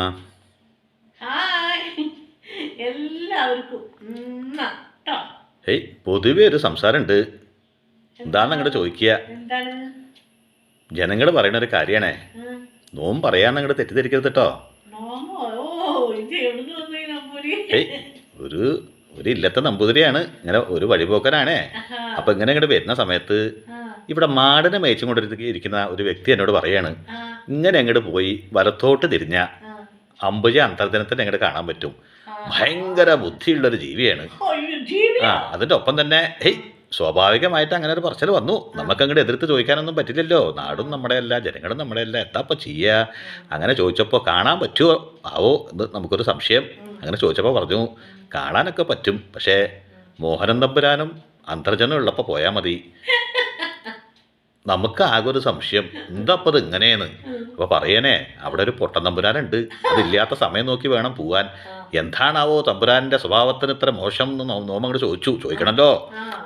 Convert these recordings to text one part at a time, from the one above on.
ആ. ഹായ് എല്ലാവർക്കും ട്ടോ. ഏയ് പൊതുവെ ഒരു സംസാരമുണ്ട്. എന്താന്ന് അങ്ങോട്ട് ചോദിക്കുക. എന്താണ് ജനങ്ങൾ പറയുന്ന ഒരു കാര്യമാണേ. നോം പറയാന്ന് അങ്ങോട്ട് തെറ്റിദ്ധരിക്കരുത് കേട്ടോ. നോമോ? ഓ ഇത് എവിടുന്ന് വന്നു ഈ നമ്പൂരി? ഏയ് ഒരു ഒരു ഇല്ലത്തെ നമ്പൂതിരിയാണ്. ഇങ്ങനെ ഒരു വഴിപോക്കനാണേ. അപ്പം ഇങ്ങനെ ഇങ്ങോട്ട് വരുന്ന സമയത്ത് ഇവിടെ മാടിനെ മേയിച്ചും കൊണ്ടിരിക്കുന്ന ഒരു വ്യക്തി എന്നോട് പറയാണ്, ഇങ്ങനെ അങ്ങോട്ട് പോയി വലത്തോട്ട് തിരിഞ്ഞ അമ്പുജ അന്തർജനത്തിന് അങ്ങോട്ട് കാണാൻ പറ്റും. ഭയങ്കര ബുദ്ധിയുള്ളൊരു ജീവിയാണ്. അതിൻ്റെ ഒപ്പം തന്നെ ഹേയ് സ്വാഭാവികമായിട്ട് അങ്ങനെ ഒരു പറച്ചിൽ വന്നു. നമുക്കങ്ങോട്ട് എതിർത്ത് ചോദിക്കാനൊന്നും പറ്റില്ലല്ലോ. നാടും നമ്മുടെ അല്ല, ജനങ്ങളും നമ്മുടെ അല്ല, എന്താപ്പം ചെയ്യുക? അങ്ങനെ ചോദിച്ചപ്പോൾ കാണാൻ പറ്റുമോ ആവോ എന്ന് നമുക്കൊരു സംശയം. അങ്ങനെ ചോദിച്ചപ്പോൾ പറഞ്ഞു കാണാനൊക്കെ പറ്റും, പക്ഷേ മോഹനൻ തമ്പുരാനും അന്തർജനം ഉള്ളപ്പോൾ പോയാൽ മതി. നമുക്ക് ആകെ ഒരു സംശയം, എന്താ അപ്പം ഇത് ഇങ്ങനെയെന്ന്. അപ്പോൾ പറയണേ, അവിടെ ഒരു പൊട്ടൻ തമ്പുരാനുണ്ട്, അതില്ലാത്ത സമയം നോക്കി വേണം പോവാൻ. എന്താണാവോ തമ്പുരാൻ്റെ സ്വഭാവത്തിന് ഇത്ര മോശം എന്ന് നോമങ്ങോട്ട് ചോദിക്കണമല്ലോ.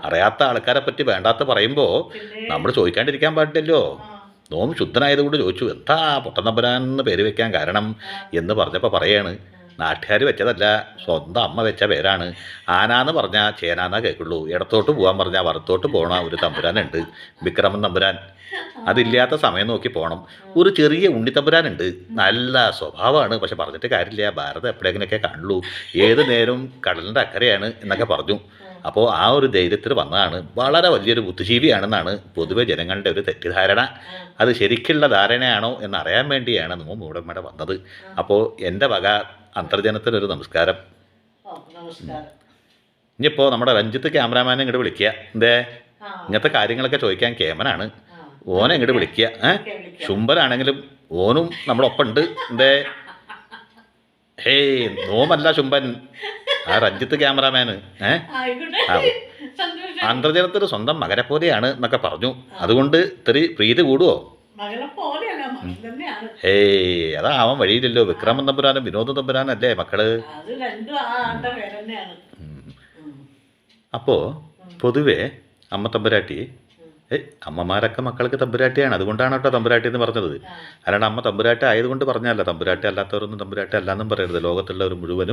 അറിയാത്ത ആൾക്കാരെ പറ്റി വേണ്ടാത്ത പറയുമ്പോൾ നമ്മൾ ചോദിക്കാണ്ടിരിക്കാൻ പാടില്ലല്ലോ. നോം ശുദ്ധനായതുകൊണ്ട് ചോദിച്ചു, എന്താ പൊട്ടൻ തമ്പുരാൻ എന്ന് പേര് വെക്കാൻ കാരണം എന്ന് പറഞ്ഞപ്പോൾ പറയാണ്, നാട്ടുകാർ വെച്ചതല്ല, സ്വന്തം അമ്മ വെച്ച പേരാണ്. ആനാന്ന് പറഞ്ഞാൽ ചേനാന്നാ കേൾക്കുള്ളൂ. ഇടത്തോട്ട് പോകാൻ പറഞ്ഞാൽ വലത്തോട്ട് പോകണ ഒരു തമ്പുരാനുണ്ട്, വിക്രമൻ തമ്പുരാൻ. അതില്ലാത്ത സമയം നോക്കി പോകണം. ഒരു ചെറിയ ഉണ്ണിത്തമ്പുരാനുണ്ട്, നല്ല സ്വഭാവമാണ്, പക്ഷെ പറഞ്ഞിട്ട് കാര്യമില്ല, ഭാരതം എപ്പോഴെങ്കിലൊക്കെ കാണുള്ളൂ, ഏത് നേരവും കടലിൻ്റെ അക്കരയാണ് എന്നൊക്കെ പറഞ്ഞു. അപ്പോൾ ആ ഒരു ധൈര്യത്തിൽ വന്നതാണ്. വളരെ വലിയൊരു ബുദ്ധിജീവിയാണെന്നാണ് പൊതുവെ ജനങ്ങളുടെ ഒരു തെറ്റിദ്ധാരണ. അത് ശരിക്കുള്ള ധാരണയാണോ എന്നറിയാൻ വേണ്ടിയാണ് നമ്മൾ മൂടമ്മയുടെ വന്നത്. അപ്പോൾ എൻ്റെ വക അന്തർജനത്തിനൊരു നമസ്കാരം. ഇനിയിപ്പോൾ നമ്മുടെ രഞ്ജിത്ത് ക്യാമറാമാനെ ഇങ്ങോട്ട് വിളിക്കുക. എന്തേ ഇങ്ങനത്തെ കാര്യങ്ങളൊക്കെ ചോദിക്കാൻ കേമനാണ്, ഓനെ ഇങ്ങോട്ട് വിളിക്കുക. ശുംഭനാണെങ്കിലും ഓനും നമ്മുടെ ഒപ്പം ഉണ്ട്. എന്തേ ഹേയ് നോമല്ല ശുംഭൻ, ആ രഞ്ജിത്ത് ക്യാമറാമാന് അന്തർജനത്തിന് സ്വന്തം മകനെ പോലെയാണ് എന്നൊക്കെ പറഞ്ഞു. അതുകൊണ്ട് ഇത്തിരി പ്രീതി കൂടുവോ? ഏയ് അതാവാൻ വഴിയില്ലല്ലോ. വിക്രമൻ തമ്പുരാനും വിനോദ തമ്പുരാനും അല്ലേ മക്കള്. അപ്പോൾ പൊതുവെ അമ്മ തമ്പുരാട്ടി, അമ്മമാരൊക്കെ മക്കൾക്ക് തമ്പുരാട്ടിയാണ്. അതുകൊണ്ടാണ് കേട്ടോ തമ്പുരാട്ടി എന്ന് പറഞ്ഞത്. അല്ലാണ്ട് അമ്മ തമ്പുരാട്ടി ആയതുകൊണ്ട് പറഞ്ഞല്ല. തമ്പുരാട്ടി അല്ലാത്തവരൊന്നും തമ്പുരാട്ടി അല്ലാന്നും പറയരുത്. ലോകത്തുള്ളവർ മുഴുവൻ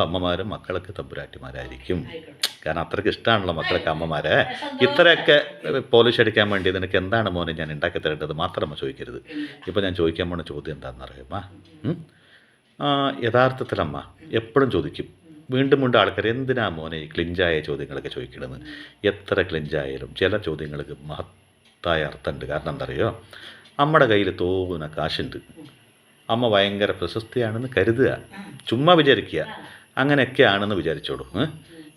അമ്മമാരും മക്കൾക്ക് തമ്പുരാട്ടിമാരായിരിക്കും. കാരണം അത്രയ്ക്ക് ഇഷ്ടമാണല്ലോ മക്കൾക്ക് അമ്മമാരെ. ഇത്രയൊക്കെ പോളിഷ് അടിക്കാൻ വേണ്ടി നിനക്ക് എന്താണ് മോനെ ഞാൻ ഉണ്ടാക്കി തരേണ്ടത് മാത്രം അമ്മ ചോദിക്കരുത്. ഇപ്പോൾ ഞാൻ ചോദിക്കാൻ പോണ ചോദ്യം എന്താണെന്ന് അറിയാമോ? യഥാർത്ഥത്തിലമ്മ എപ്പോഴും ചോദിക്കും, വീണ്ടും ആൾക്കാർ എന്തിനാ മോനെ ഈ ക്ലിഞ്ചായ ചോദ്യങ്ങളൊക്കെ ചോദിക്കണമെന്ന്. എത്ര ക്ലിഞ്ചായാലും ചില ചോദ്യങ്ങൾക്ക് മഹത്തായ അർത്ഥമുണ്ട്. കാരണം എന്താ അറിയോ, അമ്മയുടെ കയ്യിൽ തോന്നുന്ന കാശുണ്ട്, അമ്മ ഭയങ്കര പ്രശസ്തിയാണെന്ന് കരുതുക, ചുമ്മാ വിചാരിക്കുക, അങ്ങനെയൊക്കെയാണെന്ന് വിചാരിച്ചോളൂ.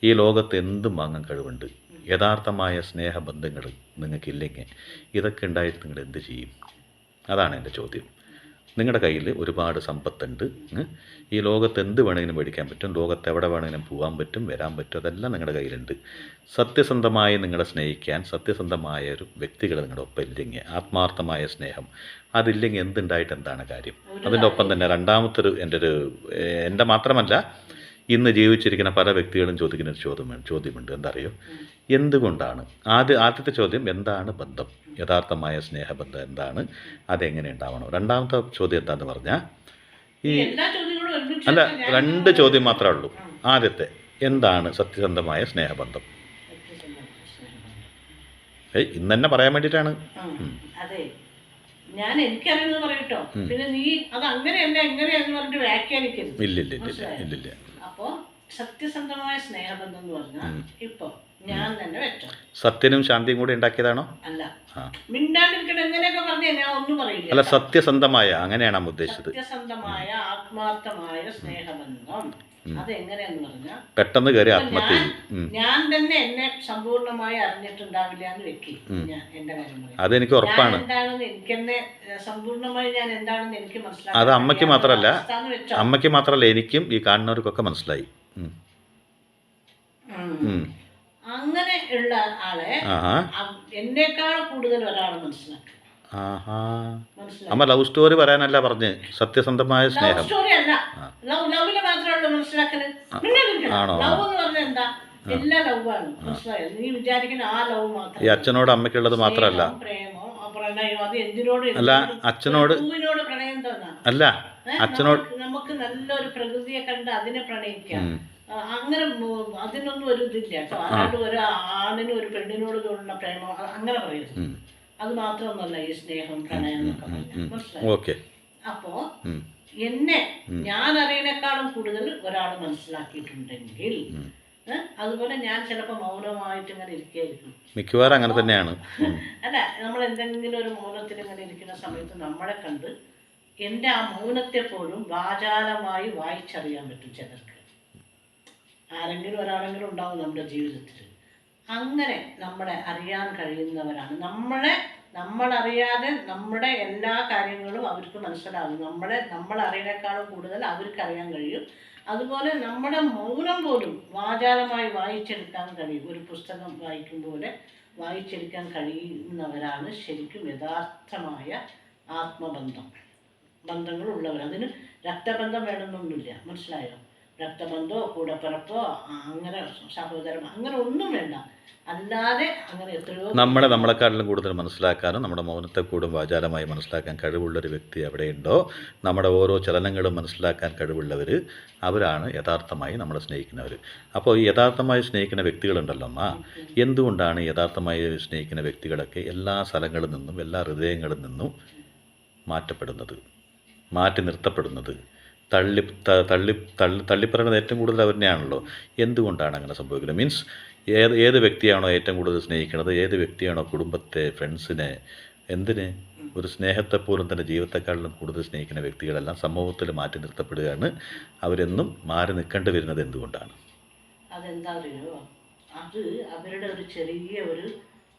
ഈ ലോകത്ത് എന്തും വാങ്ങാൻ കഴിവുണ്ട്. യഥാർത്ഥമായ സ്നേഹബന്ധങ്ങൾ നിങ്ങൾക്കില്ലെങ്കിൽ ഇതൊക്കെ ഉണ്ടായിട്ട് നിങ്ങൾ എന്ത് ചെയ്യും? അതാണ് എൻ്റെ ചോദ്യം. നിങ്ങളുടെ കയ്യിൽ ഒരുപാട് സമ്പത്തുണ്ട്, ഈ ലോകത്ത് എന്ത് വേണമെങ്കിലും മേടിക്കാൻ പറ്റും, ലോകത്ത് എവിടെ വേണമെങ്കിലും പോകാൻ പറ്റും, വരാൻ പറ്റും, അതെല്ലാം നിങ്ങളുടെ കയ്യിലുണ്ട്. സത്യസന്ധമായി നിങ്ങളെ സ്നേഹിക്കാൻ സത്യസന്ധമായ ഒരു വ്യക്തികൾ നിങ്ങളുടെ ഒപ്പം ഇല്ലെങ്കിൽ, ആത്മാർത്ഥമായ സ്നേഹം അതില്ലെങ്കിൽ എന്തുണ്ടായിട്ട് എന്താണ് കാര്യം? അതിൻ്റെ ഒപ്പം തന്നെ രണ്ടാമത്തൊരു എൻ്റെ മാത്രമല്ല ഇന്ന് ജീവിച്ചിരിക്കുന്ന പല വ്യക്തികളും ചോദിക്കുന്ന ഒരു ചോദ്യമുണ്ട്. എന്താ അറിയോ, എന്തുകൊണ്ടാണ് ആദ്യത്തെ ചോദ്യം എന്താണ് ബന്ധം, യഥാർത്ഥമായ സ്നേഹബന്ധം എന്താണ്, അതെങ്ങനെ ഉണ്ടാവണം? രണ്ടാമത്തെ ചോദ്യം എന്താണെന്ന് പറഞ്ഞാൽ അല്ല, 2 ചോദ്യം മാത്രമേ ഉള്ളൂ. ആദ്യത്തെ എന്താണ് സത്യസന്ധമായ സ്നേഹബന്ധം? ഇന്ന് തന്നെ പറയാൻ വേണ്ടിയിട്ടാണ്. ഞാൻ എനിക്കറിയുന്നത് പറയട്ടോ, പിന്നെ നീ അത് അങ്ങനെയല്ല എങ്ങനെയാന്ന് പറഞ്ഞിട്ട് വ്യാഖ്യാനിക്കരുത്. ഇല്ലില്ല. അപ്പോ സത്യസന്ധമായ സ്നേഹബന്ധം എന്ന് പറഞ്ഞാൽ ഇപ്പൊ ഞാൻ തന്നെ വെച്ചോ, സത്യനും ശാന്തിയും കൂടി ഉണ്ടാക്കിയതാണോ? അല്ല, മിണ്ടാണ്ടിരിക്കട്ടെ എങ്ങനെയൊക്കെ പറഞ്ഞ ഞാൻ ഒന്നും പറയില്ല. അല്ല, സത്യസന്ധമായ അങ്ങനെയാണ് ഉദ്ദേശിച്ചത്. സത്യസന്ധമായ ആത്മാർത്ഥമായ സ്നേഹബന്ധം അതെങ്ങനെയാന്ന് പറഞ്ഞാൽ പെട്ടെന്ന് കയറി ആത്മഹത്യ. ഞാൻ തന്നെ എന്നെ സമ്പൂർണ്ണമായി അറിഞ്ഞിട്ടുണ്ടാവില്ല എന്ന് വെക്കി. ഞാൻ എന്റെ കാര്യം പറയും, അതെനിക്ക് ഉറപ്പാണ്. എന്താണെന്ന് എനിക്ക് തന്നെ സമ്പൂർണ്ണമായി ഞാൻ എന്താണെന്ന് എനിക്ക് മനസ്സിലായി. അത് അമ്മയ്ക്ക് മാത്രമല്ല എനിക്കും ഈ കാണുന്നവർക്കൊക്കെ മനസ്സിലായി. അങ്ങനെ ഉള്ള ആളെ എന്നേക്കാൾ കൂടുതൽ ഒരാളെ മനസ്സിലാക്കി. അമ്മ ലവ് സ്റ്റോറി പറയാനല്ല പറഞ്ഞ്, സത്യസന്ധമായ സ്നേഹം. ലവ് സ്റ്റോറി അല്ല, ലവില് മാത്രമേ മനസ്സിലാക്കല്. ലവ് എന്ന് പറഞ്ഞാൽ എന്താ? എല്ലാ ലവാണ്, മനസ്സിലായോ? നീ വിചാരിക്കുന്ന ആ ലവ് മാത്രം. ഈ അച്ഛനോട് അമ്മയ്ക്കുള്ളത് മാത്രമല്ല, പ്രേമോ പ്രണയം, അത് എന്തിനോട്? അല്ല അച്ഛനോട് പ്രണയം തോന്നാ? അല്ല അച്ഛനോട് നമുക്ക് നല്ലൊരു പ്രകൃതിയെ കണ്ട് അതിനെ പ്രണയിക്കാം. അങ്ങനെ അതിനൊന്നും ഒരു ഇതില്ല കേട്ടോ. അല്ലാണ്ട് ഒരു ആണിനും ഒരു പെണ്ണിനോട് തോന്നുന്ന പ്രേമം അങ്ങനെ പറയരുത്. അത് മാത്രമൊന്നുമല്ല ഈ സ്നേഹം പ്രണയം എന്നൊക്കെ പറഞ്ഞാൽ, മനസ്സിലായി? അപ്പോ എന്നെ ഞാൻ അറിയണേക്കാളും കൂടുതൽ ഒരാൾ മനസ്സിലാക്കിയിട്ടുണ്ടെങ്കിൽ അതുപോലെ ഞാൻ ചിലപ്പോൾ മൗനമായിട്ട് ഇങ്ങനെ ഇരിക്കുകയായിരിക്കും. മിക്കവാറും അങ്ങനെ തന്നെയാണ്. അല്ല, നമ്മൾ എന്തെങ്കിലും ഒരു മൗനത്തിൽ ഇങ്ങനെ ഇരിക്കുന്ന സമയത്ത് നമ്മളെ കണ്ട് എൻ്റെ ആ മൗനത്തെ പോലും വാചാലമായി വായിച്ചറിയാൻ പറ്റും ചിലർക്ക്. ആരെങ്കിലും ഒരാളെങ്കിലും ഉണ്ടാവും നമ്മുടെ ജീവിതത്തിൽ. അങ്ങനെ നമ്മളെ അറിയാൻ കഴിയുന്നവരാണ്. നമ്മളറിയാതെ നമ്മുടെ എല്ലാ കാര്യങ്ങളും അവർക്ക് മനസ്സിലാകും. നമ്മളറിയണേക്കാളും കൂടുതൽ അവർക്ക് അറിയാൻ കഴിയും. അതുപോലെ നമ്മുടെ മൗനം പോലും വാചാലമായി വായിച്ചെടുക്കാൻ കഴിയും. ഒരു പുസ്തകം വായിക്കും പോലെ വായിച്ചെടുക്കാൻ കഴിയുന്നവരാണ് ശരിക്കും യഥാർത്ഥമായ ബന്ധങ്ങളുള്ളവർ. അതിന് രക്തബന്ധം വേണമെന്നൊന്നുമില്ല, മനസ്സിലായോ? രക്തബന്ധമോ കൂടപ്പിറപ്പോ അങ്ങനെ സഹോദരം അങ്ങനെ ഒന്നും വേണ്ട. അല്ലാതെ അങ്ങനെ എത്രയോ നമ്മളെക്കാട്ടിലും കൂടുതൽ മനസ്സിലാക്കാനും നമ്മുടെ മൗനത്തെ കൂടും വാചാലമായി മനസ്സിലാക്കാൻ കഴിവുള്ളൊരു വ്യക്തി എവിടെയുണ്ടോ, നമ്മുടെ ഓരോ ചലനങ്ങളും മനസ്സിലാക്കാൻ കഴിവുള്ളവർ, അവരാണ് യഥാർത്ഥമായി നമ്മളെ സ്നേഹിക്കുന്നവർ. അപ്പോൾ ഈ യഥാർത്ഥമായി സ്നേഹിക്കുന്ന വ്യക്തികളുണ്ടല്ലോ അമ്മ, എന്തുകൊണ്ടാണ് യഥാർത്ഥമായി സ്നേഹിക്കുന്ന വ്യക്തികളൊക്കെ എല്ലാ സ്ഥലങ്ങളിൽ നിന്നും എല്ലാ ഹൃദയങ്ങളിൽ നിന്നും മാറ്റി നിർത്തപ്പെടുന്നത്, തള്ളിപ്പറയുന്നത് ഏറ്റവും കൂടുതൽ അവർ തന്നെയാണല്ലോ? എന്തുകൊണ്ടാണ് അങ്ങനെ സംഭവിക്കുന്നത്? മീൻസ് ഏത് വ്യക്തിയാണോ ഏറ്റവും കൂടുതൽ സ്നേഹിക്കുന്നത്, ഏത് വ്യക്തിയാണോ കുടുംബത്തെ, ഫ്രണ്ട്സിനെ, എന്തിന് ഒരു സ്നേഹത്തെപ്പോലും തന്നെ ജീവിതത്തെക്കാളും കൂടുതൽ സ്നേഹിക്കുന്ന വ്യക്തികളെല്ലാം സമൂഹത്തിൽ മാറ്റി നിർത്തപ്പെടുകയാണ്. അവരെന്നും മാറി നിൽക്കേണ്ടി വരുന്നത് എന്തുകൊണ്ടാണ്? അതെന്താ അറിയോ? അത് അവരുടെ ഒരു ചെറിയ ഒരു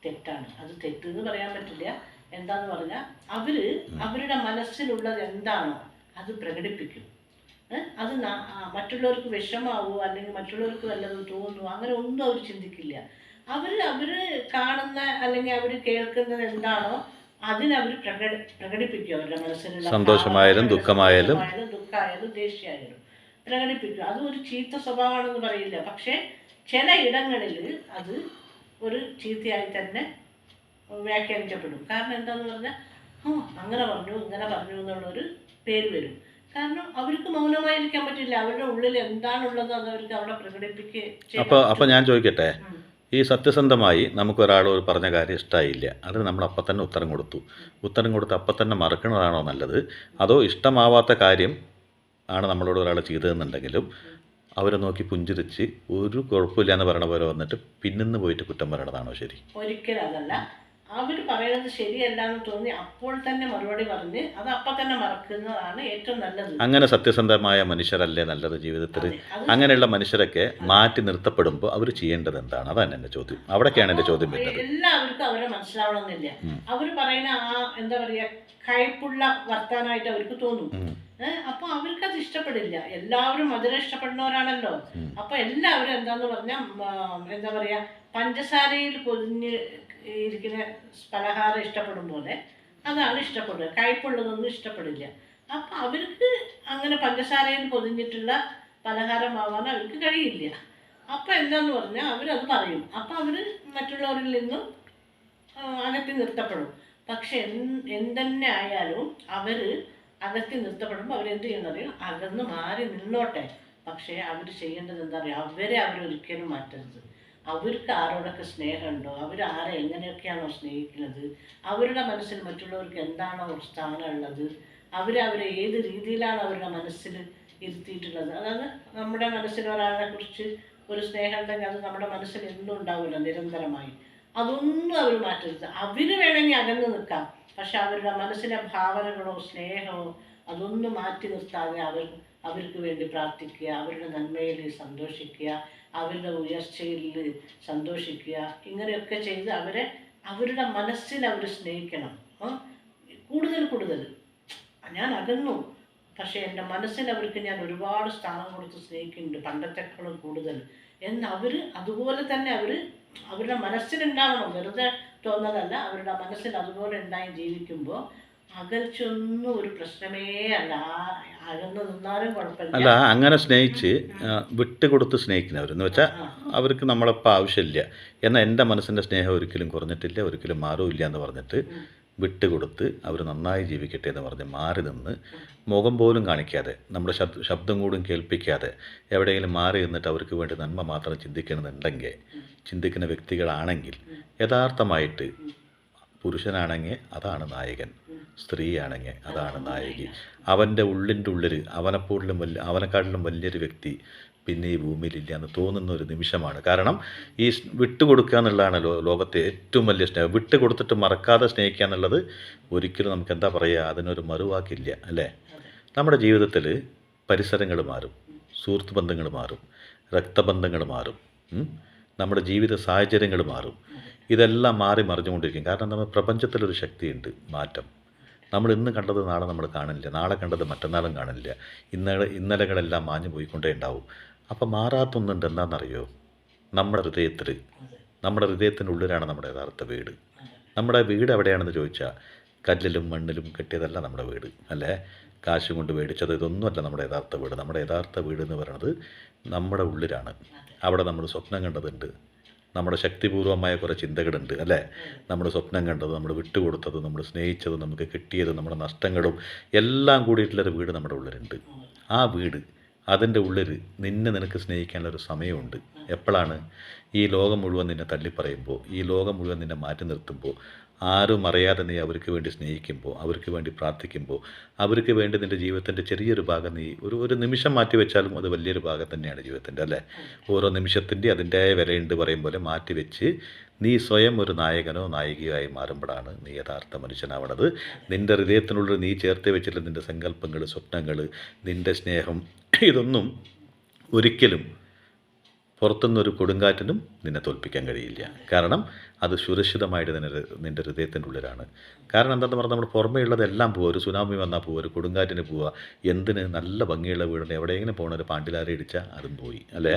തെറ്റാണ്. അത് തെറ്റെന്ന് പറയാൻ പറ്റില്ല. എന്താന്ന് പറഞ്ഞാൽ അവരുടെ മനസ്സിലുള്ളത് എന്താണോ അത് പ്രകടിപ്പിക്കും. അത് മറ്റുള്ളവർക്ക് വിഷമാവോ അല്ലെങ്കിൽ മറ്റുള്ളവർക്ക് വല്ലതും തോന്നുമോ അങ്ങനെ ഒന്നും അവർ ചിന്തിക്കില്ല. അവർ കാണുന്ന അല്ലെങ്കിൽ അവർ കേൾക്കുന്നത് എന്താണോ അതിനവർ പ്രകടിപ്പിക്കും. അവരുടെ മനസ്സിലുള്ള സന്തോഷമായാലും ദുഃഖമായാലും ദേഷ്യമായാലും പ്രകടിപ്പിക്കും. അത് ഒരു ചീത്ത സ്വഭാവമാണെന്ന് പറയില്ല. പക്ഷേ ചില ഇടങ്ങളിൽ അത് ഒരു ചീത്തയായി തന്നെ വ്യാഖ്യാനിക്കപ്പെടും. കാരണം എന്താണെന്ന് പറഞ്ഞാൽ അങ്ങനെ പറഞ്ഞു ഇങ്ങനെ പറഞ്ഞു എന്നുള്ളൊരു പേര് വരും. കാരണം അവർക്ക് മൗനമായിരിക്കാൻ പറ്റില്ല. അവരുടെ ഉള്ളിൽ എന്താണുള്ളത് അത് അവർക്ക് അവിടെ പ്രകടിപ്പിക്കുക. അപ്പോൾ ഞാൻ ചോദിക്കട്ടെ, ഈ സത്യസന്ധമായി നമുക്കൊരാൾ പറഞ്ഞ കാര്യം ഇഷ്ടമായില്ല, അതിന് നമ്മൾ അപ്പം തന്നെ ഉത്തരം കൊടുത്ത് അപ്പം തന്നെ മറക്കുന്നതാണോ നല്ലത്? അതോ ഇഷ്ടമാവാത്ത കാര്യം ആണ് നമ്മളോട് ഒരാൾ ചെയ്തതെന്നുണ്ടെങ്കിലും അവരെ നോക്കി പുഞ്ചിരിച്ച് ഒരു കുഴപ്പമില്ല എന്ന് പറയണ പോലെ വന്നിട്ട് പിന്നിന്ന് പോയിട്ട് കുറ്റം പറയണതാണോ ശരി? ഒരിക്കലും അതല്ല. അവർ പറയുന്നത് ശരിയല്ല എന്ന് തോന്നി അപ്പോൾ തന്നെ മറുപടി പറഞ്ഞ് അത് അപ്പം തന്നെ മറക്കുന്നതാണ് ഏറ്റവും നല്ലത്. അങ്ങനെ സത്യസന്ധമായ മനുഷ്യരല്ലേ നല്ലത് ജീവിതത്തിൽ? അങ്ങനെയുള്ള മനുഷ്യരൊക്കെ മാറ്റി നിർത്തപ്പെടുമ്പോൾ അവർ ചെയ്യേണ്ടത് എന്താണ്? അതാണ് എൻ്റെ ചോദ്യം. അവിടേക്കാണ് എൻ്റെ ചോദ്യം വരുന്നത്. എല്ലാവർക്കും അവരെ മനസ്സിലാവണമെന്നില്ല. അവർ പറയുന്ന എന്താ പറയുക കയ്പുള്ള വർത്താനായിട്ട് അവർക്ക് തോന്നും. അപ്പോൾ അവർക്കത് ഇഷ്ടപ്പെടില്ല. എല്ലാവരും മധുരം ഇഷ്ടപ്പെടുന്നവരാണല്ലോ. അപ്പോൾ എല്ലാവരും എന്താന്ന് പറഞ്ഞാൽ എന്താ പറയുക പഞ്ചസാരയിൽ പൊതിഞ്ഞ് ഇരിക്കുന്ന പലഹാരം ഇഷ്ടപ്പെടും പോലെ അതാണ് ഇഷ്ടപ്പെടുക. കയ്പുള്ളതൊന്നും ഇഷ്ടപ്പെടില്ല. അപ്പം അവർക്ക് അങ്ങനെ പഞ്ചസാരയിൽ പൊതിഞ്ഞിട്ടുള്ള പലഹാരമാവാൻ അവർക്ക് കഴിയില്ല. അപ്പം എന്താന്ന് പറഞ്ഞാൽ അവരത് പറയും. അപ്പം അവർ മറ്റുള്ളവരിൽ നിന്നും അകറ്റി നിർത്തപ്പെടും. പക്ഷെ എന്തെന്നെ ആയാലും അവർ അകറ്റി നിർത്തപ്പെടുമ്പോൾ അവരെന്ത് ചെയ്യുന്നറിയും? അകന്ന് മാറി നിന്നോട്ടെ. പക്ഷേ അവർ ചെയ്യേണ്ടത് എന്താ പറയുക, അവരൊരിക്കലും മാറ്റരുത്. അവർക്ക് ആരോടൊക്കെ സ്നേഹമുണ്ടോ, ആരെ എങ്ങനെയൊക്കെയാണോ സ്നേഹിക്കുന്നത്, അവരുടെ മനസ്സിൽ മറ്റുള്ളവർക്ക് എന്താണോ സ്ഥാനമുള്ളത്, അവരെ ഏത് രീതിയിലാണ് അവരുടെ മനസ്സിൽ ഇരുത്തിയിട്ടുള്ളത്. അതായത് നമ്മുടെ മനസ്സിൽ ഒരാളെ കുറിച്ച് ഒരു സ്നേഹം ഉണ്ടെങ്കിൽ അത് നമ്മുടെ മനസ്സിൽ എന്നും ഉണ്ടാവില്ല നിരന്തരമായി. അതൊന്നും അവർ മാറ്റരുത്. അവർ വേണമെങ്കിൽ അകന്ന് നിൽക്കാം. പക്ഷെ അവരുടെ മനസ്സിലെ ഭാവനകളോ സ്നേഹമോ അതൊന്നും മാറ്റി നിർത്താതെ അവർക്ക് വേണ്ടി പ്രാർത്ഥിക്കുക, അവരുടെ നന്മയിൽ സന്തോഷിക്കുക, അവരുടെ ഉയർച്ചയിൽ സന്തോഷിക്കുക. ഇങ്ങനെയൊക്കെ ചെയ്ത് അവരുടെ മനസ്സിൽ അവർ സ്നേഹിക്കണം. കൂടുതൽ ഞാൻ അകന്നു, പക്ഷേ എൻ്റെ മനസ്സിൽ അവർക്ക് ഞാൻ ഒരുപാട് സ്ഥാനം കൊടുത്ത് സ്നേഹിക്കുന്നുണ്ട്, പണ്ടത്തെക്കാളും കൂടുതൽ എന്ന് അതുപോലെ തന്നെ അവരുടെ മനസ്സിലുണ്ടാവണം. വെറുതെ തോന്നലല്ല, അവരുടെ മനസ്സിൽ അതുപോലെ ഉണ്ടായി ജീവിക്കുമ്പോൾ അകൽച്ചൊന്നും ഒരു പ്രശ്നമേ അല്ല. അകന്ന് നിന്നാലും കുഴപ്പമില്ല. അല്ല, അങ്ങനെ സ്നേഹിച്ച് വിട്ടുകൊടുത്ത് സ്നേഹിക്കുന്നവരെന്ന് വെച്ചാൽ അവർക്ക് നമ്മളിപ്പോൾ ആവശ്യമില്ല, എന്നാൽ എൻ്റെ മനസ്സിൻ്റെ സ്നേഹം ഒരിക്കലും കുറഞ്ഞിട്ടില്ല, ഒരിക്കലും മാറില്ല എന്ന് പറഞ്ഞിട്ട് വിട്ടുകൊടുത്ത് അവർ നന്നായി ജീവിക്കട്ടെ എന്ന് പറഞ്ഞ് മാറി നിന്ന് മുഖം പോലും കാണിക്കാതെ നമ്മുടെ ശബ്ദം കൂടും കേൾപ്പിക്കാതെ എവിടെയെങ്കിലും മാറി നിന്നിട്ട് അവർക്ക് വേണ്ടി നന്മ മാത്രം ചിന്തിക്കണമെന്നുണ്ടെങ്കിൽ ചിന്തിക്കുന്ന വ്യക്തികളാണെങ്കിൽ യഥാർത്ഥമായിട്ട് പുരുഷനാണെങ്കിൽ അതാണ് നായകൻ, സ്ത്രീയാണെങ്കിൽ അതാണ് നായകി. അവൻ്റെ ഉള്ളിൻ്റെ ഉള്ളിൽ അവനെക്കാട്ടിലും വലിയൊരു വ്യക്തി പിന്നെ ഈ ഭൂമിയിലില്ല എന്ന് തോന്നുന്ന ഒരു നിമിഷമാണ്. കാരണം ഈ വിട്ടുകൊടുക്കുക എന്നുള്ളതാണ് ലോകത്തെ ഏറ്റവും വലിയ സ്നേഹം. വിട്ടുകൊടുത്തിട്ട് മറക്കാതെ സ്നേഹിക്കുക എന്നുള്ളത് ഒരിക്കലും നമുക്ക് എന്താ പറയുക, അതിനൊരു മറുവാക്കില്ല അല്ലേ. നമ്മുടെ ജീവിതത്തിൽ പരിസരങ്ങൾ മാറും, സുഹൃത്ത് ബന്ധങ്ങൾ മാറും, രക്തബന്ധങ്ങൾ മാറും, നമ്മുടെ ജീവിത സാഹചര്യങ്ങൾ മാറും. ഇതെല്ലാം മാറി മറിഞ്ഞുകൊണ്ടിരിക്കും. കാരണം നമ്മുടെ പ്രപഞ്ചത്തിലൊരു ശക്തിയുണ്ട്, മാറ്റം. നമ്മൾ ഇന്ന് കണ്ടത് നാളെ നമ്മൾ കാണില്ല, നാളെ കണ്ടത് മറ്റന്നാളും കാണില്ല. ഇന്നലകളെല്ലാം മാഞ്ഞു പോയിക്കൊണ്ടേ ഉണ്ടാവും. അപ്പം മാറാത്തൊന്നുണ്ട്, എന്താണെന്നറിയോ? നമ്മുടെ ഹൃദയത്തിൻ്റെ ഉള്ളിലാണ് നമ്മുടെ യഥാർത്ഥ വീട്. നമ്മുടെ വീട് എവിടെയാണെന്ന് ചോദിച്ചാൽ കല്ലിലും മണ്ണിലും കെട്ടിയതല്ല നമ്മുടെ വീട് അല്ലേ, കാശ് കൊണ്ട് മേടിച്ചത് ഇതൊന്നുമല്ല നമ്മുടെ യഥാർത്ഥ വീട്. നമ്മുടെ യഥാർത്ഥ വീട് എന്ന് പറയുന്നത് നമ്മുടെ ഉള്ളിലാണ്. അവിടെ നമ്മൾ സ്വപ്നം കണ്ടതുണ്ട്, നമ്മുടെ ശക്തിപൂർവമായ കുറേ ചിന്തകളുണ്ട് അല്ലേ. നമ്മൾ സ്വപ്നം കണ്ടത്, നമ്മൾ വിട്ടുകൊടുത്തത്, നമ്മൾ സ്നേഹിച്ചത്, നമുക്ക് കിട്ടിയത്, നമ്മുടെ നഷ്ടങ്ങളും എല്ലാം കൂടിയിട്ടുള്ളൊരു വീട് നമ്മുടെ ഉള്ളിലുണ്ട്. ആ വീട്, അതിൻ്റെ ഉള്ളിൽ നിനക്ക് സ്നേഹിക്കാനുള്ളൊരു സമയമുണ്ട്. എപ്പോഴാണ്? ഈ ലോകം മുഴുവൻ നിന്നെ തള്ളിപ്പറയുമ്പോൾ, ഈ ലോകം മുഴുവൻ നിന്നെ മാറ്റി നിർത്തുമ്പോൾ, ആരും അറിയാതെ നീ അവർക്ക് വേണ്ടി സ്നേഹിക്കുമ്പോൾ, അവർക്ക് വേണ്ടി പ്രാർത്ഥിക്കുമ്പോൾ, അവർക്ക് വേണ്ടി നിൻ്റെ ജീവിതത്തിൻ്റെ ചെറിയൊരു ഭാഗം നീ ഒരു നിമിഷം മാറ്റി വെച്ചാലും അത് വലിയൊരു ഭാഗം തന്നെയാണ് ജീവിതത്തിൻ്റെ അല്ലേ. ഓരോ നിമിഷത്തിൻ്റെ അതിൻ്റെതായ വിലയുണ്ട് പറയും പോലെ മാറ്റിവെച്ച് നീ സ്വയം ഒരു നായകനോ നായികയായി മാറുമ്പോഴാണ് നീ യഥാർത്ഥ മനുഷ്യനാവണത്. നിൻ്റെ ഹൃദയത്തിനുള്ളിൽ നീ ചേർത്ത് വെച്ചിട്ടുള്ള നിൻ്റെ സങ്കല്പങ്ങൾ, സ്വപ്നങ്ങൾ, നിൻ്റെ സ്നേഹം, ഇതൊന്നും ഒരിക്കലും പുറത്തുനിന്നൊരു കൊടുങ്കാറ്റിനും നിന്നെ തോൽപ്പിക്കാൻ കഴിയില്ല. കാരണം അത് സുരക്ഷിതമായിട്ട് നിൻ്റെ ഹൃദയത്തിൻ്റെ ഉള്ളിലാണ്. കാരണം എന്താണെന്ന് പറഞ്ഞാൽ നമ്മൾ പുറമേ ഉള്ളതെല്ലാം പോവുക, ഒരു സുനാമി വന്നാൽ പോവുക, ഒരു കൊടുങ്കാറ്റിന് പോവുക, എന്തിന് നല്ല ഭംഗിയുള്ള വീടിന് എവിടെയെങ്കിലും പോകണ ഒരു പാണ്ടിലാരെ ഇടിച്ചാൽ അതും പോയി അല്ലേ.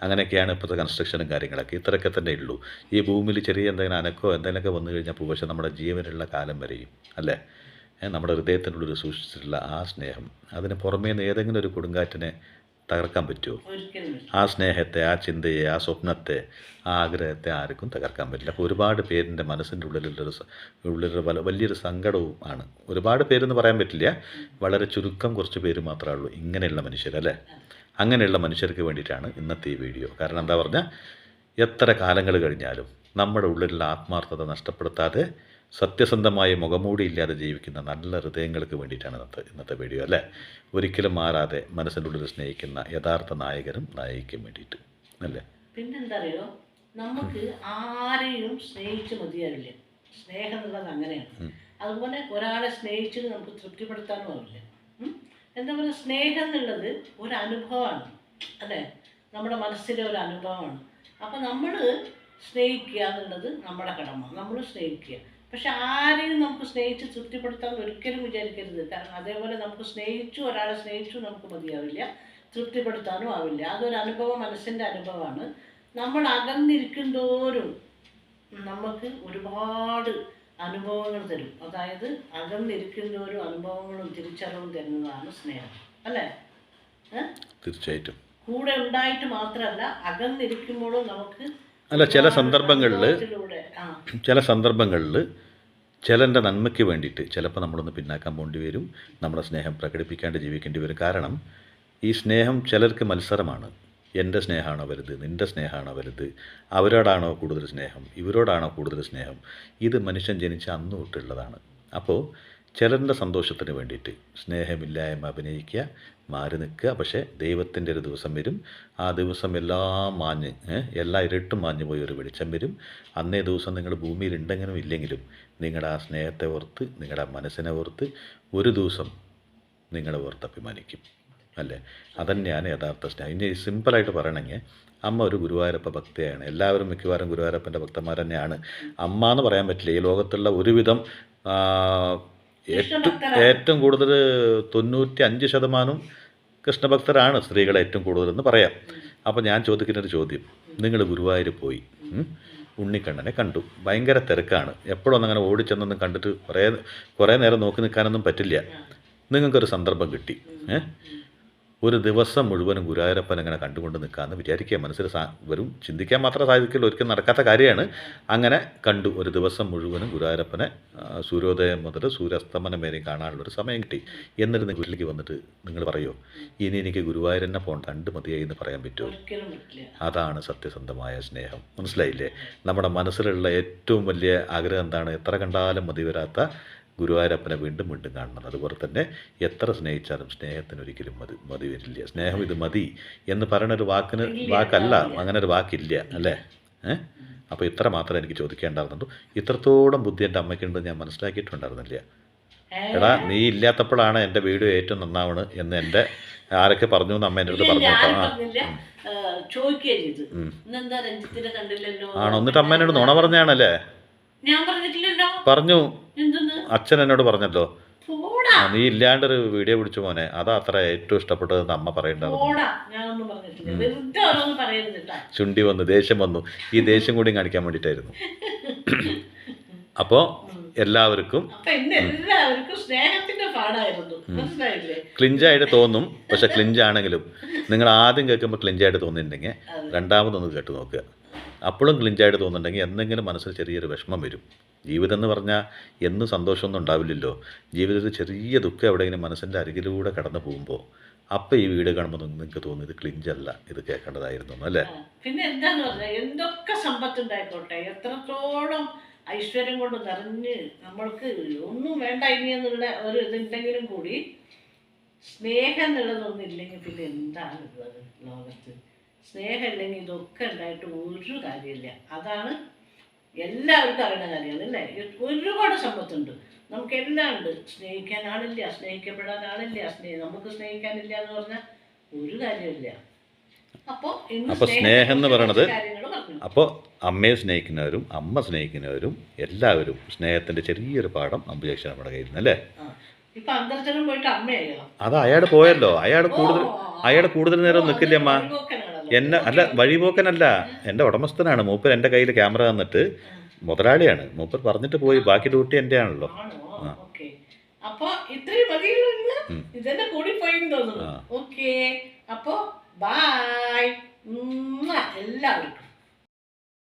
അങ്ങനെയൊക്കെയാണ് ഇപ്പോഴത്തെ കൺസ്ട്രക്ഷനും കാര്യങ്ങളൊക്കെ. ഇത്രയൊക്കെ തന്നെ ഉള്ളൂ. ഈ ഭൂമിയിൽ ചെറിയ എന്തെങ്കിലും അനക്കോ എന്തെങ്കിലുമൊക്കെ വന്നു കഴിഞ്ഞാൽ പോകും. പക്ഷേ നമ്മുടെ ജീവനുള്ള കാലം വരെയും അല്ലേ, നമ്മുടെ ഹൃദയത്തിനുള്ളിൽ സൂക്ഷിച്ചിട്ടുള്ള ആ സ്നേഹം, അതിന് പുറമേ നിന്ന് ഏതെങ്കിലും ഒരു കൊടുങ്കാറ്റിനെ തകർക്കാൻ പറ്റുമോ? ആ സ്നേഹത്തെ, ആ ചിന്തയെ, ആ സ്വപ്നത്തെ, ആ ആഗ്രഹത്തെ ആർക്കും തകർക്കാൻ പറ്റില്ല. അപ്പോൾ ഒരുപാട് പേരിൻ്റെ മനസ്സിൻ്റെ ഉള്ളിലൊരു വലിയൊരു സങ്കടവും ആണ്. ഒരുപാട് പേരെന്ന് പറയാൻ പറ്റില്ല, വളരെ ചുരുക്കം കുറച്ച് പേര് മാത്രമേ ഉള്ളൂ ഇങ്ങനെയുള്ള മനുഷ്യരല്ലേ. അങ്ങനെയുള്ള മനുഷ്യർക്ക് വേണ്ടിയിട്ടാണ് ഇന്നത്തെ ഈ വീഡിയോ. കാരണം എന്താ പറഞ്ഞാൽ, എത്ര കാലങ്ങൾ കഴിഞ്ഞാലും നമ്മുടെ ഉള്ളിലുള്ള ആത്മാർത്ഥത നഷ്ടപ്പെടുത്താതെ സത്യസന്ധമായ മുഖമൂടി ഇല്ലാതെ ജീവിക്കുന്ന നല്ല ഹൃദയങ്ങൾക്ക് വേണ്ടിയിട്ടാണ് ഇന്നത്തെ വീഡിയോ അല്ലേ. ഒരിക്കലും മാറാതെ മനസ്സിൻ്റെ ഉള്ളിൽ സ്നേഹിക്കുന്ന യഥാർത്ഥ നായകനും നായികയ്ക്കും വേണ്ടിയിട്ട് അല്ലേ. പിന്നെന്താ അറിയോ, നമുക്ക് ആരെയും സ്നേഹിച്ച് മതിയാവില്ല. സ്നേഹം എന്നുള്ളത് അങ്ങനെയാണ്. അതുപോലെ ഒരാളെ സ്നേഹിച്ചിട്ട് നമുക്ക് തൃപ്തിപ്പെടുത്താനും ആവില്ല. എന്താ പറയുക, സ്നേഹം എന്നുള്ളത് ഒരു അനുഭവമാണ് അല്ലേ, നമ്മുടെ മനസ്സിലെ ഒരു അനുഭവമാണ്. അപ്പം നമ്മൾ സ്നേഹിക്കുക എന്നുള്ളത് നമ്മുടെ കടമ, നമ്മൾ സ്നേഹിക്കുക. പക്ഷെ ആരെയും നമുക്ക് സ്നേഹിച്ച് തൃപ്തിപ്പെടുത്താൻ ഒരിക്കലും വിചാരിക്കരുത്. കാരണം അതേപോലെ നമുക്ക് ഒരാളെ സ്നേഹിച്ചു നമുക്ക് മതിയാവില്ല, തൃപ്തിപ്പെടുത്താനും ആവില്ല. അതൊരു അനുഭവം, മനസ്സിൻ്റെ അനുഭവമാണ്. നമ്മൾ അകന്നിരിക്കുന്തോറും നമുക്ക് ഒരുപാട് അനുഭവങ്ങൾ തരും. അതായത് അകന്നിരിക്കുന്തോറും അനുഭവങ്ങളും തിരിച്ചറിവും തരുന്നതാണ് സ്നേഹം അല്ലേ. തീർച്ചയായിട്ടും കൂടെ ഉണ്ടായിട്ട് മാത്രമല്ല, അകന്നിരിക്കുമ്പോഴും നമുക്ക് അല്ല, ചില സന്ദർഭങ്ങളിൽ ചിലൻ്റെ നന്മയ്ക്ക് വേണ്ടിയിട്ട് ചിലപ്പോൾ നമ്മളൊന്ന് പിന്നാക്കാൻ പോകേണ്ടി വരും. നമ്മുടെ സ്നേഹം പ്രകടിപ്പിക്കാണ്ട് ജീവിക്കേണ്ടി വരും. കാരണം ഈ സ്നേഹം ചിലർക്ക് മത്സരമാണ്. എൻ്റെ സ്നേഹമാണോ വലുത്, നിൻ്റെ സ്നേഹമാണോ വലുത്, അവരോടാണോ കൂടുതൽ സ്നേഹം, ഇവരോടാണോ കൂടുതൽ സ്നേഹം, ഇത് മനുഷ്യൻ ജനിച്ച അന്ന് തൊട്ടുള്ളതാണ്. അപ്പോൾ ചിലരുടെ സന്തോഷത്തിന് വേണ്ടിയിട്ട് സ്നേഹമില്ലായ്മ അഭിനയിക്കുക, മാറി നിൽക്കുക. പക്ഷേ ദൈവത്തിൻ്റെ ഒരു ദിവസം വരും, ആ ദിവസം എല്ലാ ഇരുട്ടും മാഞ്ഞു പോയി ഒരു വെളിച്ചം വരും. അന്നേ ദിവസം നിങ്ങൾ ഭൂമിയിൽ ഉണ്ടെങ്കിലും ഇല്ലെങ്കിലും നിങ്ങളുടെ ആ സ്നേഹത്തെ ഓർത്ത്, നിങ്ങളുടെ മനസ്സിനെ ഓർത്ത് ഒരു ദിവസം നിങ്ങളെ ഓർത്ത് അഭിമാനിക്കും അല്ലേ. അതന്നെയാണ് യഥാർത്ഥ സ്നേഹം. ഇനി സിമ്പിളായിട്ട് പറയണമെങ്കിൽ, അമ്മ ഒരു ഗുരുവായൂരപ്പ ഭക്തയാണ്. എല്ലാവരും മിക്കവാറും ഗുരുവായൂരപ്പൻ്റെ ഭക്തന്മാർ തന്നെയാണ്. അമ്മ എന്ന് പറയാൻ പറ്റില്ല, ഈ ലോകത്തുള്ള ഒരുവിധം ഏറ്റവും കൂടുതൽ 95% കൃഷ്ണഭക്തരാണ് സ്ത്രീകളെ ഏറ്റവും കൂടുതലെന്ന് പറയാം. അപ്പോൾ ഞാൻ ചോദിക്കുന്നൊരു ചോദ്യം, നിങ്ങൾ ഗുരുവായൂർ പോയി ഉണ്ണിക്കണ്ണനെ കണ്ടു, ഭയങ്കര തിരക്കാണ്, എപ്പോഴൊന്നും അങ്ങനെ ഓടിച്ചെന്നൊന്നും കണ്ടിട്ട് കുറേ നേരം നോക്കി നിൽക്കാനൊന്നും പറ്റില്ല. നിങ്ങൾക്കൊരു സന്ദർഭം കിട്ടി, ഒരു ദിവസം മുഴുവനും ഗുരുവായൂരപ്പൻ അങ്ങനെ കണ്ടുകൊണ്ട് നിൽക്കാമെന്ന് വിചാരിക്കുക. മനസ്സിൽ വരും, ചിന്തിക്കാൻ മാത്രം സാധിക്കില്ല, ഒരിക്കലും നടക്കാത്ത കാര്യമാണ്. അങ്ങനെ കണ്ടു ഒരു ദിവസം മുഴുവനും ഗുരുവായൂരപ്പനെ സൂര്യോദയം മുതൽ സൂര്യാസ്തമനം വരെയും കാണാനുള്ളൊരു സമയം കിട്ടി. എന്നിട്ട് നിങ്ങൾ വീട്ടിലേക്ക് വന്നിട്ട് നിങ്ങൾ പറയുമോ ഇനി എനിക്ക് ഗുരുവായൂരനെ പോകണം, കണ്ട് മതിയായി എന്ന് പറയാൻ പറ്റുമോ? അതാണ് സത്യസന്ധമായ സ്നേഹം. മനസ്സിലായില്ലേ? നമ്മുടെ മനസ്സിലുള്ള ഏറ്റവും വലിയ ആഗ്രഹം എന്താണ്? എത്ര കണ്ടാലും മതി വരാത്ത ഗുരുവായൂരപ്പനെ വീണ്ടും വീണ്ടും കാണണം. അതുപോലെ തന്നെ എത്ര സ്നേഹിച്ചാലും സ്നേഹത്തിന് ഒരിക്കലും മതി വരില്ല. സ്നേഹം ഇത് മതി എന്ന് പറയുന്നൊരു വാക്കല്ല, അങ്ങനെ ഒരു വാക്കില്ല അല്ലേ? അപ്പോൾ ഇത്ര മാത്രമേ എനിക്ക് ചോദിക്കേണ്ടായിരുന്നുള്ളൂ. ഇത്രത്തോളം ബുദ്ധി എൻ്റെ അമ്മയ്ക്കുണ്ടെന്ന് ഞാൻ മനസ്സിലാക്കിയിട്ടുണ്ടായിരുന്നില്ല. എടാ നീ ഇല്ലാത്തപ്പോഴാണ് എൻ്റെ വീഡിയോ ഏറ്റവും നന്നാവണം എന്ന് എൻ്റെ ആരൊക്കെ പറഞ്ഞു എന്ന് അമ്മ എൻ്റെ അടുത്ത് പറഞ്ഞു കേട്ടോ. ആണോ? എന്നിട്ട് അമ്മ എന്നോട് നുണ പറഞ്ഞാണല്ലേ? പറഞ്ഞു, അച്ഛൻ എന്നോട് പറഞ്ഞല്ലോ നീ ഇല്ലാണ്ടൊരു വീഡിയോ പിടിച്ചു മോനെ, അതാ അത്ര ഏറ്റവും ഇഷ്ടപ്പെട്ടതെന്ന് അമ്മ പറയണ്ടായിരുന്നു. ചുണ്ടി വന്നു, ദേഷ്യം വന്നു. ഈ ദേഷ്യം കൂടി കാണിക്കാൻ വേണ്ടിയിട്ടായിരുന്നു. അപ്പോൾ എല്ലാവർക്കും ക്ലിഞ്ചായിട്ട് തോന്നും. പക്ഷെ ക്ലിഞ്ചാണെങ്കിലും നിങ്ങൾ ആദ്യം കേൾക്കുമ്പോൾ ക്ലിഞ്ചായിട്ട് തോന്നിയിട്ടുണ്ടെങ്കിൽ രണ്ടാമതൊന്ന് കേട്ട് നോക്കുക. അപ്പോഴും ക്ലിഞ്ചായിട്ട് തോന്നുന്നുണ്ടെങ്കിൽ എന്തെങ്കിലും മനസ്സിൽ ചെറിയൊരു വിഷമം വരും. ജീവിതം എന്ന് പറഞ്ഞാൽ എന്നും സന്തോഷമൊന്നും ഉണ്ടാവില്ലല്ലോ. ജീവിതത്തിൽ ചെറിയ ദുഃഖം എവിടെയെങ്കിലും മനസ്സിൻ്റെ അരികിലൂടെ കടന്നു പോകുമ്പോൾ അപ്പോൾ ഈ വീഡിയോ കാണുമ്പോൾ നിങ്ങൾക്ക് തോന്നും ഇത് ക്ലിഞ്ചല്ല, ഇത് കേൾക്കേണ്ടതായിരുന്നു അല്ലേ? പിന്നെ എന്താന്ന് പറഞ്ഞാൽ എന്തൊക്കെ സമ്പത്തുണ്ടായിക്കോട്ടെ, എത്രത്തോളം ഐശ്വര്യം കൊണ്ട് നിറഞ്ഞ് നമ്മൾക്ക് ഒന്നും വേണ്ട ഇനി എന്നുള്ള ഒരു ഇതുണ്ടെങ്കിലും കൂടി സ്നേഹം എന്നുള്ളതൊന്നില്ലെങ്കിൽ പിന്നെ എന്താണ് ഉള്ളത് ലോകത്ത്? സ്നേഹം ഇല്ലെങ്കിൽ ഇതൊക്കെ ഉണ്ടായിട്ട് ഒരു കാര്യമില്ല. അതാണ് എല്ലാവർക്കും അറിയുന്ന കാര്യമാണ് അല്ലേ? ഒരുപാട് സമ്പത്തുണ്ട്, നമുക്കെല്ലാം ഉണ്ട്. സ്നേഹിക്കാൻ ആളില്ല, സ്നേഹിക്കപ്പെടാൻ ആളില്ല, നമുക്ക് സ്നേഹിക്കാനില്ല എന്ന് പറഞ്ഞാൽ ഒരു കാര്യമില്ല. അപ്പോൾ സ്നേഹം എന്ന് പറയണത്, അപ്പോൾ അമ്മയെ സ്നേഹിക്കുന്നവരും അമ്മ സ്നേഹിക്കുന്നവരും എല്ലാവരും സ്നേഹത്തിൻ്റെ ചെറിയൊരു പാഠം അമ്പുജേഷൻ നമ്മുടെ കയ്യിൽ നിന്ന് അല്ലേ? അത് അയാൾ പോയല്ലോ, അയാൾ കൂടുതൽ നേരം നിൽക്കില്ല അമ്മ. എന്നെ അല്ല, വഴിപോക്കനല്ല, എൻ്റെ ഉടമസ്ഥനാണ് മൂപ്പർ. എൻ്റെ കയ്യിൽ ക്യാമറ തന്നിട്ട് മുതലാളിയാണ് മൂപ്പർ, പറഞ്ഞിട്ട് പോയി. ബാക്കി ഡ്യൂട്ടി എൻ്റെ ആണല്ലോ. അപ്പോൾ ഇത്രയും മതിയല്ലോ, ഇതെന്നെ കൂടി പോയി തോന്നുന്നു. ഓക്കെ, അപ്പോൾ ബൈ എല്ലാവർക്കും.